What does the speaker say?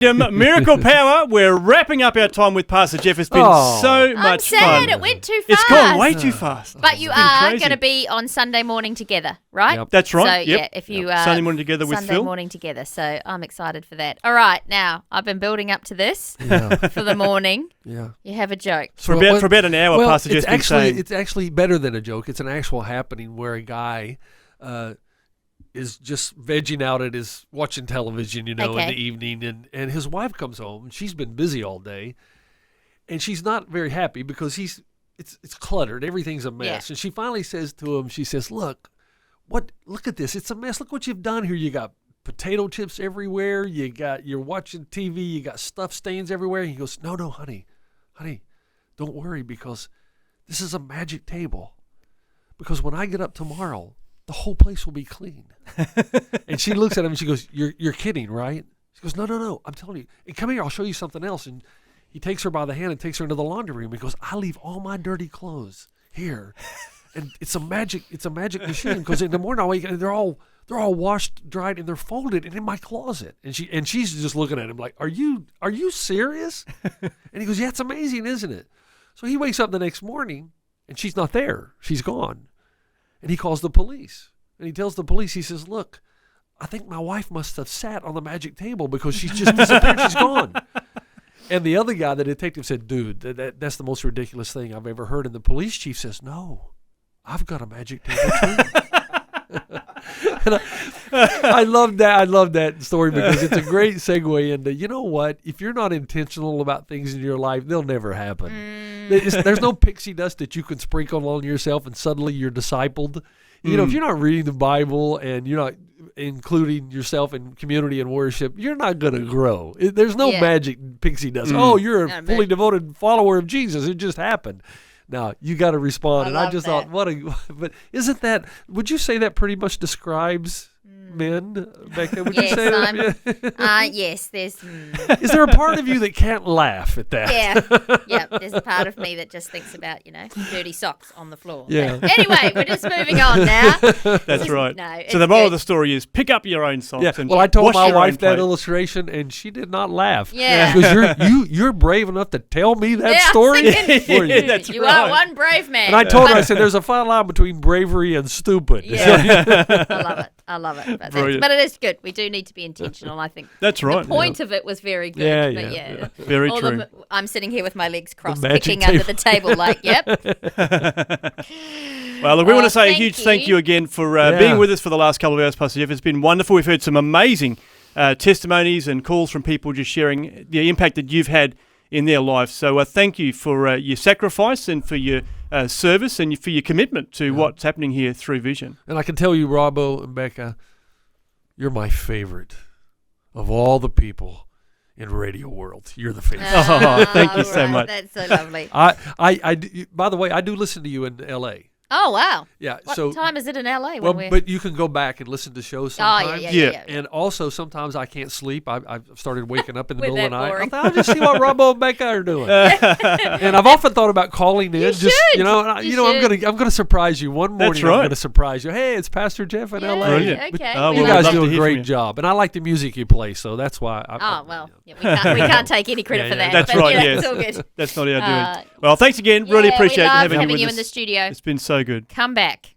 Miracle Power. We're wrapping up our time with Pastor Jeff. It's been so much fun. I'm sad it went too fast. It's gone way too fast. But you are going to be on Sunday morning together, right? Yep. That's right. So, yep. If you Sunday morning together with Sunday Phil. morning together. So I'm excited for that. All right, now I've been building up to this for the morning. Yeah. You have a joke. For about an hour, Pastor Jeff's been saying. It's actually better than a joke. It's an actual happening where a guy is just vegging out at his watching television, in the evening, and his wife comes home and she's been busy all day, and she's not very happy because it's cluttered, everything's a mess, and she finally says to him, she says, look at this, it's a mess, look what you've done here, you got potato chips everywhere, you're watching TV, you got stuff stains everywhere. And he goes, no, honey, don't worry, because this is a magic table, because when I get up tomorrow, the whole place will be clean. And she looks at him and she goes, you're kidding, right? She goes, no, I'm telling you. And come here, I'll show you something else. And he takes her by the hand and takes her into the laundry room. He goes, I leave all my dirty clothes here. And it's a magic machine, because in the morning I wake up and they're all washed, dried, and they're folded and in my closet. And she's just looking at him like, are you serious? And he goes, yeah, it's amazing, isn't it? So he wakes up the next morning and she's not there. She's gone. And he calls the police. And he tells the police, he says, look, I think my wife must have sat on the magic table because she's just disappeared. She's gone. And the other guy, the detective, said, dude, that's the most ridiculous thing I've ever heard. And the police chief says, no, I've got a magic table too. And I love that. I love that story because it's a great segue into, you know what? If you're not intentional about things in your life, they'll never happen. There's no pixie dust that you can sprinkle on yourself and suddenly you're discipled. You know, if you're not reading the Bible and you're not including yourself in community and worship, you're not going to grow. There's no magic pixie dust. Oh, you're a fully devoted follower of Jesus. It just happened. Now, you got to respond. And I just thought, but isn't that, would you say that pretty much describes men, Becca? Would you say that? Yes, there's... Is there a part of you that can't laugh at that? Yeah, there's a part of me that just thinks about, dirty socks on the floor. Yeah. But anyway, we're just moving on now. That's right. No, so the moral of the story is pick up your own socks. Yeah. And well, I told my wife that plate. illustration, and she did not laugh. Yeah. Because you're brave enough to tell me that story? That's you right. are one brave man. And I told her, I said, there's a fine line between bravery and stupid. Yeah. I love it. But it is good. We do need to be intentional, I think. That's right. The point of it was very good. Yeah. Very true. I'm sitting here with my legs crossed, magic picking under the table like, yep. Well, look, we want to say a huge thank you again for being with us for the last couple of hours, Pastor Jeff. It's been wonderful. We've heard some amazing testimonies and calls from people just sharing the impact that you've had in their life. So thank you for your sacrifice and for your service and for your commitment to what's happening here through Vision. And I can tell you, Robbo and Becca, you're my favorite of all the people in radio world. You're the favorite. Oh, thank you so much. That's so lovely. By the way, I do listen to you in L.A. Oh, wow. Yeah. What time is it in LA? But you can go back and listen to shows sometimes. Yeah. And also, sometimes I can't sleep. I've started waking up in the middle of the night. boring? I'll just see what Robbo and Becca are doing. And I've often thought about calling in. I'm gonna surprise you one morning. That's right. I'm gonna surprise you. Hey, it's Pastor Jeff in LA. Brilliant. Okay. You guys love do to a hear great from you. job, and I like the music you play, so that's why. We can't take any credit for that. That's but right. It's all good. That's not our doing. Well, thanks again. Really appreciate we love having you with you us in the studio. It's been so good. Come back.